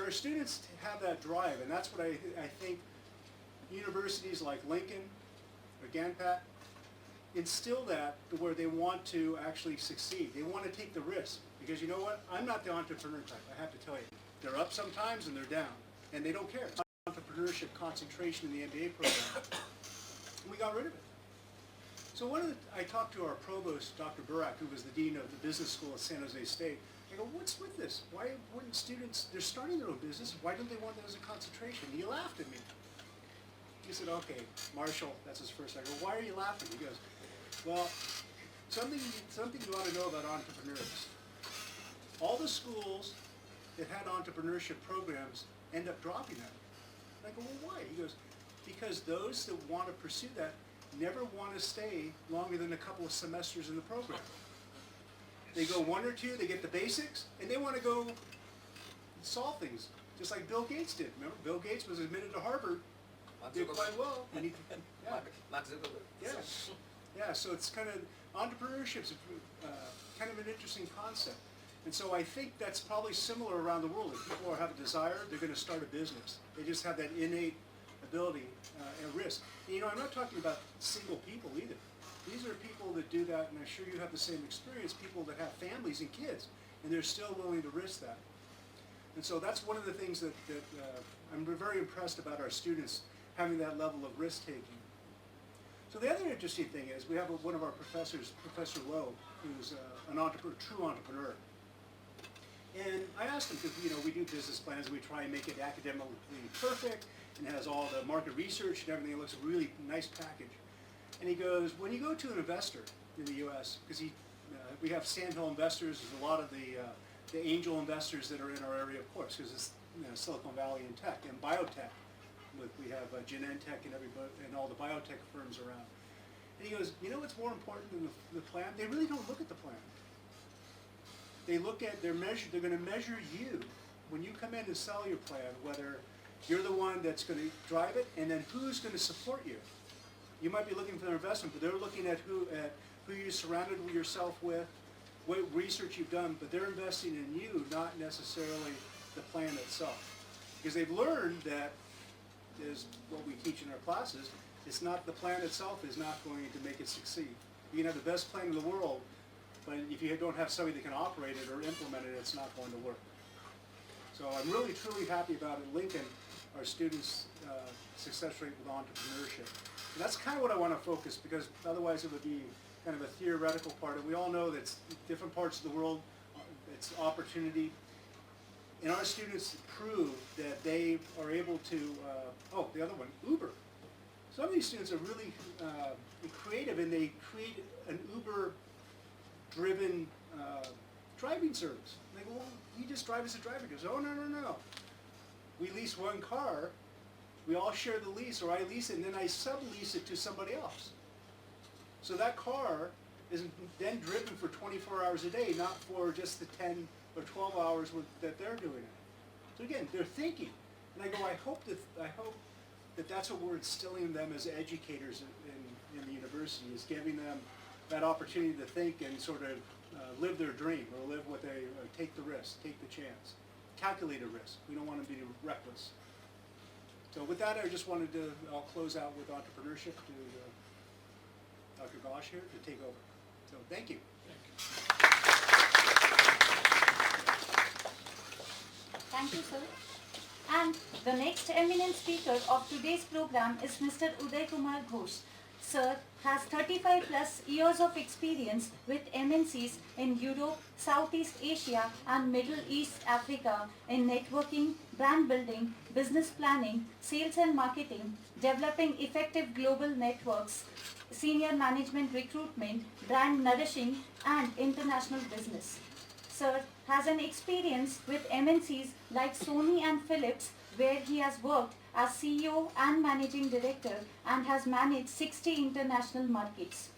our students have that drive, and that's what I think universities like Lincoln or Ganpat instill that to where they want to actually succeed. They want to take the risk, because you know what? I'm not the entrepreneur type, I have to tell you. They're up sometimes and they're down, and they don't care. It's entrepreneurship concentration in the MBA program. We got rid of it. So I talked to our provost, Dr. Burak, who was the dean of the business school at San Jose State. I go, what's with this? Why wouldn't students, they're starting their own business, why don't they want that as a concentration? He laughed at me. He said, okay, Marshall, that's his first. I go, why are you laughing? He goes, well, something you ought to know about entrepreneurs. All the schools that had entrepreneurship programs end up dropping them. And I go, well, why? He goes, because those that want to pursue that never want to stay longer than a couple of semesters in the program. They go one or two, they get the basics, and they want to go solve things, just like Bill Gates did. Remember, Bill Gates was admitted to Harvard, did quite well. And he, yeah. Yeah. Yeah, so it's kind of, entrepreneurship's kind of an interesting concept. And so I think that's probably similar around the world. If people have a desire, they're going to start a business. They just have that innate ability and risk. And, you know, I'm not talking about single people either. These are people that do that, and I'm sure you have the same experience, people that have families and kids, and they're still willing to risk that. And so that's one of the things that I'm very impressed about our students having that level of risk-taking. So the other interesting thing is we have one of our professors, Professor Lowe, who's an entrepreneur, true entrepreneur. And I asked him, because, you know, we do business plans and we try and make it academically perfect and has all the market research and everything. It looks a really nice package. And he goes, when you go to an investor in the U.S., because we have Sandhill investors, there's a lot of the angel investors that are in our area, of course, because it's, you know, Silicon Valley and tech and biotech. We have Genentech and everybody and all the biotech firms around. And he goes, you know what's more important than the plan? They really don't look at the plan. They look at they're going to measure you when you come in and sell your plan, whether you're the one that's going to drive it, and then who's going to support you. You might be looking for their investment, but they're looking at who you surrounded yourself with, what research you've done, but they're investing in you, not necessarily the plan itself. Because they've learned that, is what we teach in our classes, it's not, the plan itself is not going to make it succeed. You can have the best plan in the world, but if you don't have somebody that can operate it or implement it, it's not going to work. So I'm really, truly happy about it. Lincoln, our students' success rate with entrepreneurship. And that's kind of what I want to focus, because otherwise it would be kind of a theoretical part. And we all know that different parts of the world, it's opportunity. And our students prove that they are able to, oh, the other one, Uber. Some of these students are really creative, and they create an Uber-driven driving service. And they go, well, you just drive as a driver. He goes, oh, no. We lease one car, we all share the lease, or I lease it, and then I sublease it to somebody else. So that car is then driven for 24 hours a day, not for just the 10 or 12 hours that they're doing it. So again, they're thinking. And I go, I hope that that's what we're instilling in them as educators in the university, is giving them that opportunity to think and sort of live their dream, or live what they, take the risk, take the chance. Calculate a risk. We don't want to be reckless. So with that, I just wanted to, I'll close out with entrepreneurship to Dr. Ghosh here to take over. So thank you. Thank you, sir. And the next eminent speaker of today's program is Mr. Uday Kumar Ghosh. Sir has 35 plus years of experience with MNCs in Europe, Southeast Asia and Middle East Africa in networking, brand building, business planning, sales and marketing, developing effective global networks, senior management recruitment, brand nourishing and international business. Sir has an experience with MNCs like Sony and Philips, where he has worked as CEO and Managing Director and has managed 60 international markets.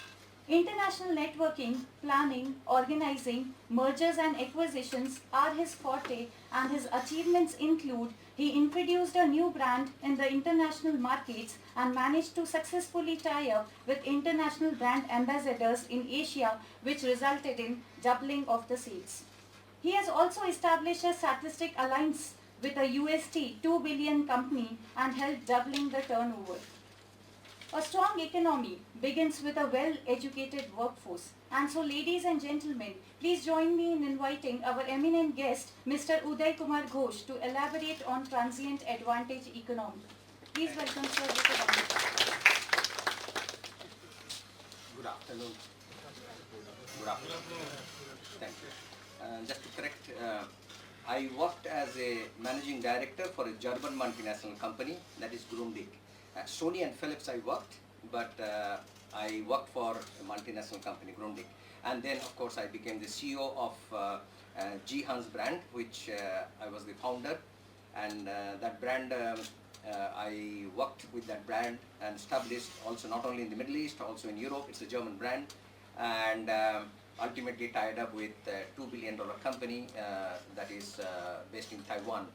International networking, planning, organizing, mergers and acquisitions are his forte, and his achievements include: he introduced a new brand in the international markets and managed to successfully tie up with international brand ambassadors in Asia, which resulted in doubling of the sales. He has also established a strategic alliance with a USD 2 billion company and helped doubling the turnover. A strong economy begins with a well-educated workforce. And so, ladies and gentlemen, please join me in inviting our eminent guest, Mr. Uday Kumar Ghosh, to elaborate on transient advantage economy. Please welcome Sir with a round of applause. Good afternoon. Good afternoon. Thank you. Just to correct, I worked as a managing director for a German multinational company, that is Grundig. Sony and Philips I worked, but I worked for a multinational company, Grundig. And then, of course, I became the CEO of G-Hans brand, which I was the founder. And that brand, I worked with that brand and established also not only in the Middle East, also in Europe. It's a German brand. And ultimately tied up with a $2 billion company that is based in Taiwan.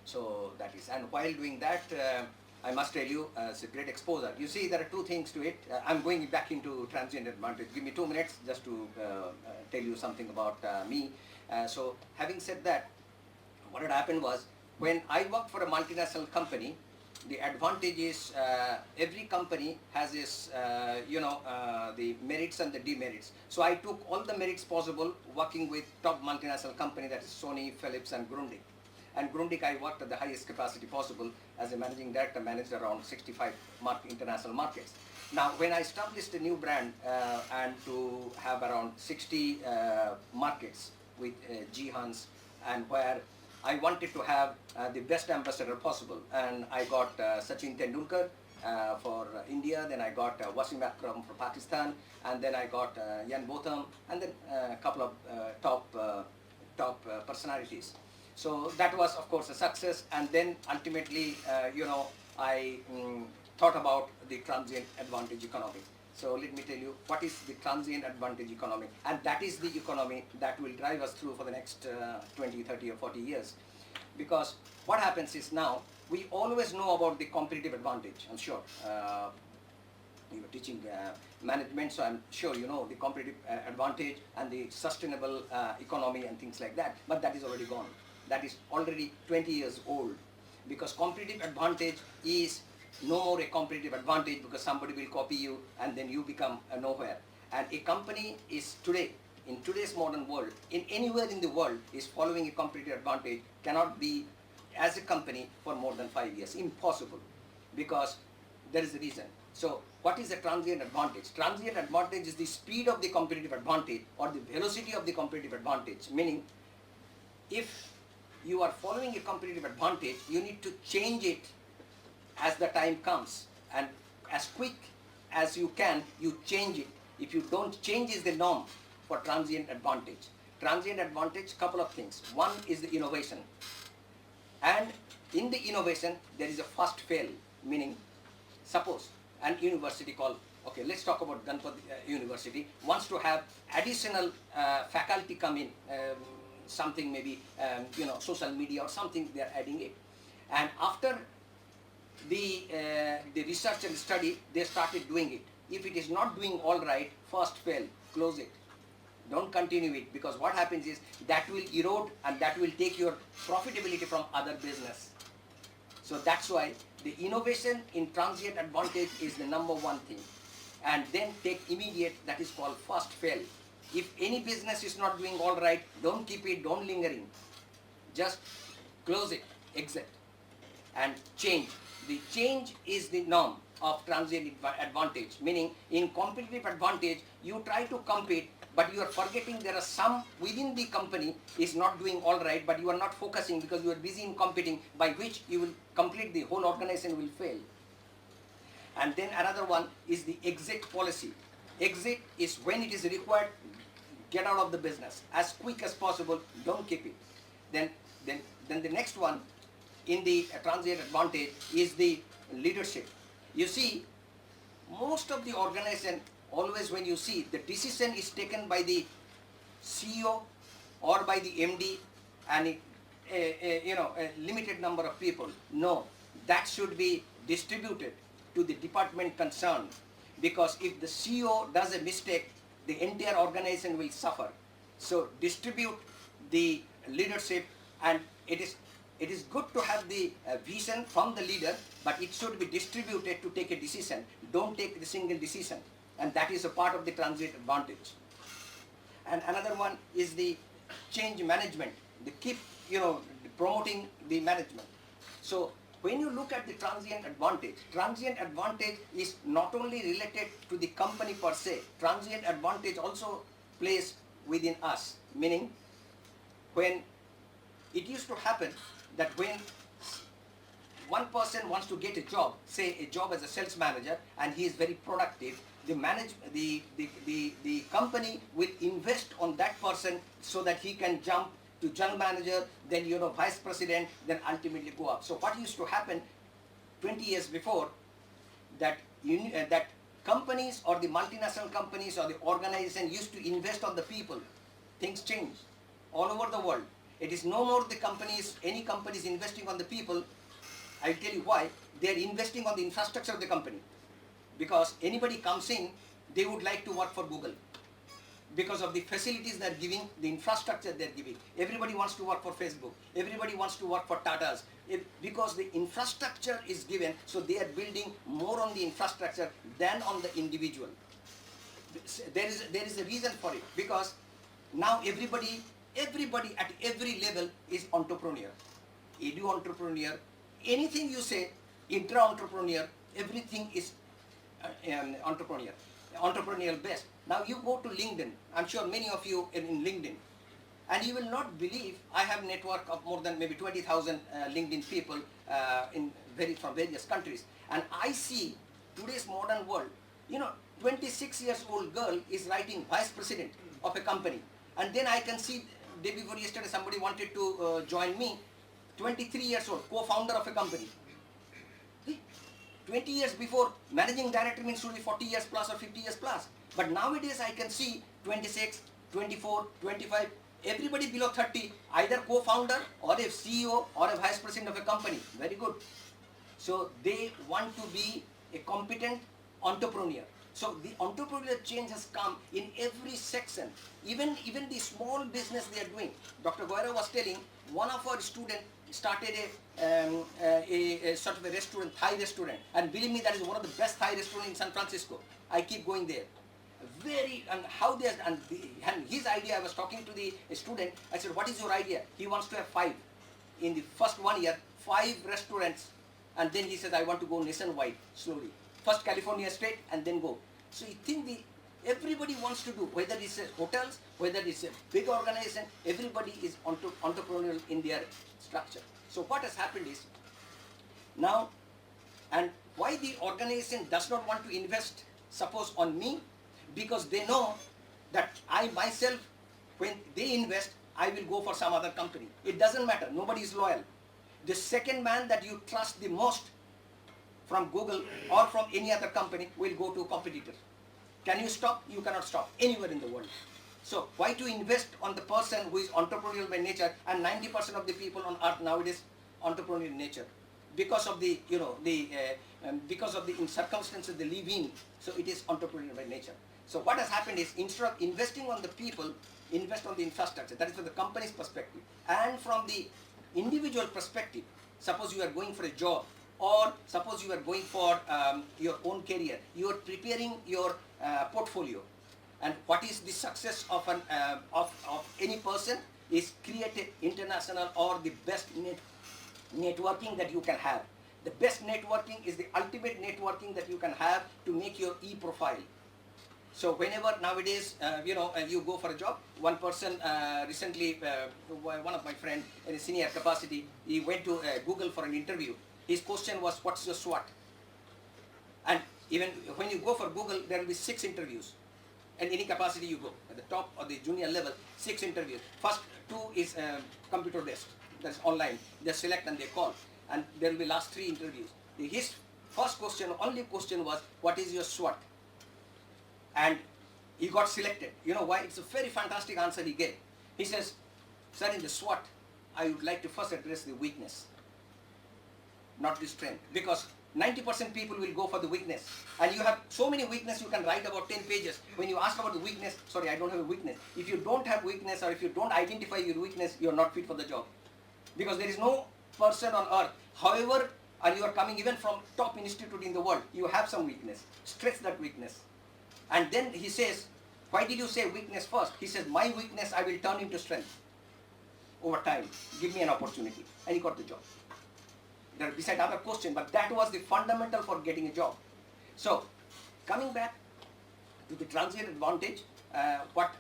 So that is, and while doing that, I must tell you, it's a great exposure. You see, there are two things to it. I'm going back into Transient Advantage. Give me 2 minutes just to tell you something about me. So having said that, what had happened was, when I worked for a multinational company, the advantage is every company has its, the merits and the demerits. So I took all the merits possible working with top multinational company, that is Sony, Philips and Grundig. And Grundig, I worked at the highest capacity possible as a managing director, managed around 65 international markets. Now, when I established a new brand and to have around 60 markets with G-Hans, and where I wanted to have the best ambassador possible, and I got Sachin Tendulkar for India, then I got Wasim Akram for Pakistan, and then I got Jan Botham, and then a couple of top personalities. So that was, of course, a success. And then ultimately, I thought about the transient advantage economy. So let me tell you, what is the transient advantage economy? And that is the economy that will drive us through for the next 20, 30 or 40 years. Because what happens is now, we always know about the competitive advantage, I'm sure. You were teaching management, so I'm sure you know the competitive advantage and the sustainable economy and things like that. But that is already gone. That is already 20 years old, because competitive advantage is no more a competitive advantage because somebody will copy you and then you become a nowhere. And a company is today, in today's modern world, in anywhere in the world, is following a competitive advantage, cannot be as a company for more than 5 years. Impossible, because there is a reason. So what is a transient advantage? Transient advantage is the speed of the competitive advantage or the velocity of the competitive advantage, meaning if you are following a competitive advantage, you need to change it as the time comes, and as quick as you can, you change it. If you don't, change is the norm for transient advantage. Transient advantage, couple of things. One is the innovation, and in the innovation there is a fast fail, meaning suppose an university called, okay, let's talk about Ganpat University, wants to have additional faculty come in, something maybe, social media or something, they are adding it. And after the research and study, they started doing it. If it is not doing all right, first fail, close it. Don't continue it, because what happens is that will erode and that will take your profitability from other business. So that's why the innovation in transient advantage is the number one thing. And then take immediate, that is called first fail. If any business is not doing all right, don't keep it, don't lingering. Just close it, exit, and change. The change is the norm of transient advantage, meaning in competitive advantage, you try to compete, but you are forgetting there are some within the company is not doing all right, but you are not focusing because you are busy in competing, by which you will complete, the whole organization will fail. And then another one is the exit policy. Exit is when it is required, get out of the business as quick as possible, don't keep it. Then the next one in the transient advantage is the leadership. You see, most of the organization, always when you see the decision is taken by the CEO or by the MD and a limited number of people. No, that should be distributed to the department concerned, because if the CEO does a mistake, the entire organization will suffer. So distribute the leadership, and it is it is good to have the vision from the leader, but it should be distributed to take a decision. Don't take the single decision. And that is a part of the transient advantage. And another one is the change management. They keep, promoting the management. So when you look at the transient advantage is not only related to the company per se. Transient advantage also plays within us. Meaning, when it used to happen that when one person wants to get a job, say a job as a sales manager, and he is very productive, the company will invest on that person so that he can jump to general manager, then vice president, then ultimately go up. So what used to happen 20 years before, that that companies or the multinational companies or the organization used to invest on the people. Things change all over the world. It is no more the companies, any companies investing on the people. I'll tell you why. They are investing on the infrastructure of the company. Because anybody comes in, they would like to work for Google. Because of the facilities they are giving, the infrastructure they are giving. Everybody wants to work for Facebook. Everybody wants to work for Tatas. Because the infrastructure is given, so they are building more on the infrastructure than on the individual. There is a reason for it. Because now everybody at every level is entrepreneur. Edu entrepreneur, anything you say, intra-entrepreneur, everything is entrepreneurial based. Now you go to LinkedIn. I'm sure many of you are in LinkedIn. And you will not believe, I have a network of more than maybe 20,000 LinkedIn people from various countries. And I see today's modern world, 26 years old girl is writing vice president of a company. And then I can see, day before yesterday, somebody wanted to join me, 23 years old, co-founder of a company. 20 years before, managing director means should be 40 years plus or 50 years plus. But nowadays I can see 26, 24, 25, everybody below 30, either co-founder or a CEO or a vice president of a company. Very good. So they want to be a competent entrepreneur. So the entrepreneurial change has come in every section. Even the small business they are doing. Dr. Guerra was telling, one of our students started a sort of a restaurant, Thai restaurant. And believe me, that is one of the best Thai restaurants in San Francisco. I keep going there. And his idea, I was talking to the student, I said, what is your idea? He wants to have 5. In the first 1 year, 5 restaurants. And then he says, I want to go nationwide, slowly. First California state and then go. So you think everybody wants to do, whether it's hotels, whether it's a big organization, everybody is entrepreneurial in their structure. So what has happened is, now, and why the organization does not want to invest, suppose on me, because they know that I myself, when they invest, I will go for some other company. It doesn't matter, nobody is loyal. The second man that you trust the most from Google or from any other company will go to a competitor. Can you stop? You cannot stop anywhere in the world. So why to invest on the person who is entrepreneurial by nature, and 90% of the people on earth nowadays entrepreneurial in nature, because of the because of the circumstances they live in. So it is entrepreneurial by nature. So what has happened is, instead of investing on the people, invest on the infrastructure. That is from the company's perspective. And from the individual perspective, suppose you are going for a job, or suppose you are going for your own career, you are preparing your portfolio. And what is the success of any person is create international or the best networking that you can have. The best networking is the ultimate networking that you can have to make your e-profile. So whenever nowadays, you go for a job, one person recently, one of my friends in a senior capacity, he went to Google for an interview. His question was, what's your SWOT? And even when you go for Google, there will be 6 interviews. And any capacity you go, at the top or the junior level, 6 interviews. First 2 is computer based, that's online. They select and they call. And there will be last 3 interviews. His first question, only question was, what is your SWOT? And he got selected. You know why? It's a very fantastic answer he gave. He says, sir, in the SWOT, I would like to first address the weakness, not the strength. Because 90% people will go for the weakness. And you have so many weaknesses, you can write about 10 pages. When you ask about the weakness, sorry, I don't have a weakness. If you don't have weakness, or if you don't identify your weakness, you're not fit for the job. Because there is no person on earth. However, and you are coming even from top institute in the world, you have some weakness. Stress that weakness. And then he says, why did you say weakness first? He says, my weakness I will turn into strength over time. Give me an opportunity. And he got the job. There are beside other question, but that was the fundamental for getting a job. So, coming back to the transient advantage, what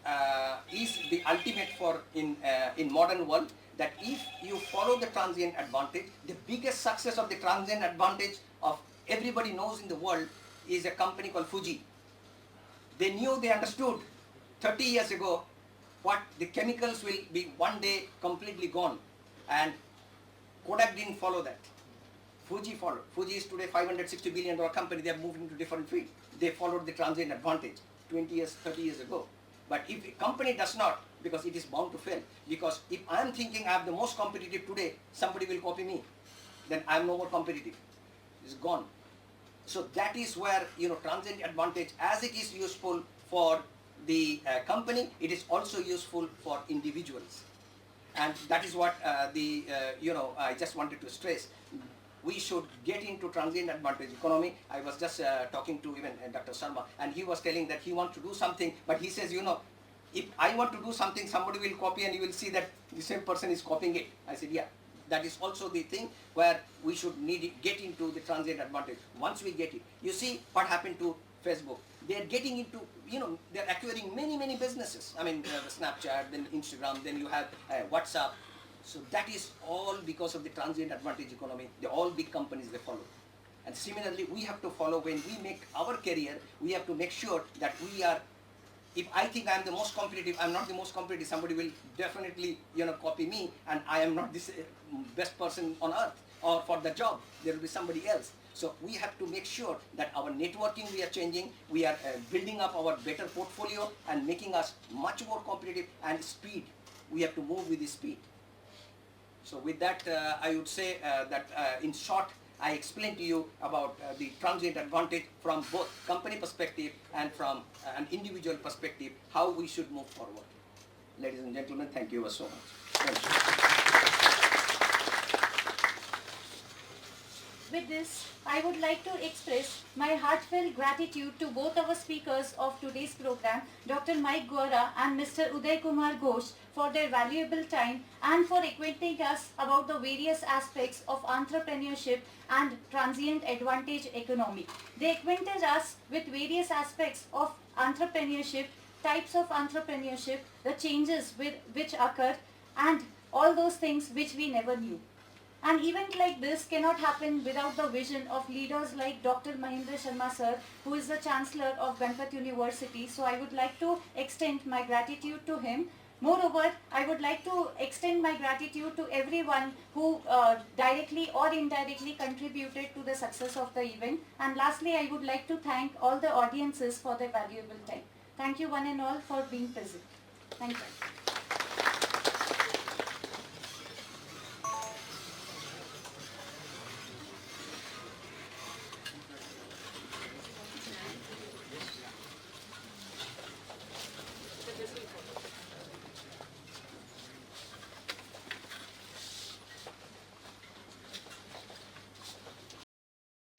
is the ultimate for in modern world, that if you follow the transient advantage, the biggest success of the transient advantage of everybody knows in the world is a company called Fuji. They knew, they understood 30 years ago what the chemicals will be one day completely gone, and Kodak didn't follow that. Fuji followed. Fuji is today $560 billion company. They have moved into different field. They followed the transient advantage 20 years, 30 years ago. But if a company does not, because it is bound to fail, because if I am thinking I am the most competitive today, somebody will copy me, then I am no more competitive. It's gone. So that is where, transient advantage, as it is useful for the company, it is also useful for individuals. And that is what I just wanted to stress. We should get into transient advantage economy. I was just talking to even Dr. Sharma, and he was telling that he wants to do something, but he says, if I want to do something, somebody will copy and you will see that the same person is copying it. I said, yeah, that is also the thing where we should get into the transient advantage. Once we get it, you see what happened to Facebook. They are getting into, they are acquiring many businesses. I mean, Snapchat, then Instagram, then you have WhatsApp. So that is all because of the transient advantage economy. All big companies, they follow. And similarly, we have to follow when we make our career. We have to make sure that we are, if I think I am the most competitive, I am not the most competitive, somebody will definitely, copy me, and I am not this best person on earth or for the job. There will be somebody else. So we have to make sure that our networking we are changing, we are building up our better portfolio and making us much more competitive, and speed. We have to move with the speed. So with that, I would say that in short, I explained to you about the transient advantage from both company perspective and from an individual perspective, how we should move forward. Ladies and gentlemen, thank you so much. Thank you. With this, I would like to express my heartfelt gratitude to both our speakers of today's program, Dr. Mike Guerra and Mr. Uday Kumar Ghosh, for their valuable time and for acquainting us about the various aspects of entrepreneurship and transient advantage economy. They acquainted us with various aspects of entrepreneurship, types of entrepreneurship, the changes which occur, and all those things which we never knew. An event like this cannot happen without the vision of leaders like Dr. Mahendra Sharma sir, who is the Chancellor of Ganpat University. So I would like to extend my gratitude to him. Moreover, I would like to extend my gratitude to everyone who directly or indirectly contributed to the success of the event. And lastly, I would like to thank all the audiences for their valuable time. Thank you one and all for being present. Thank you.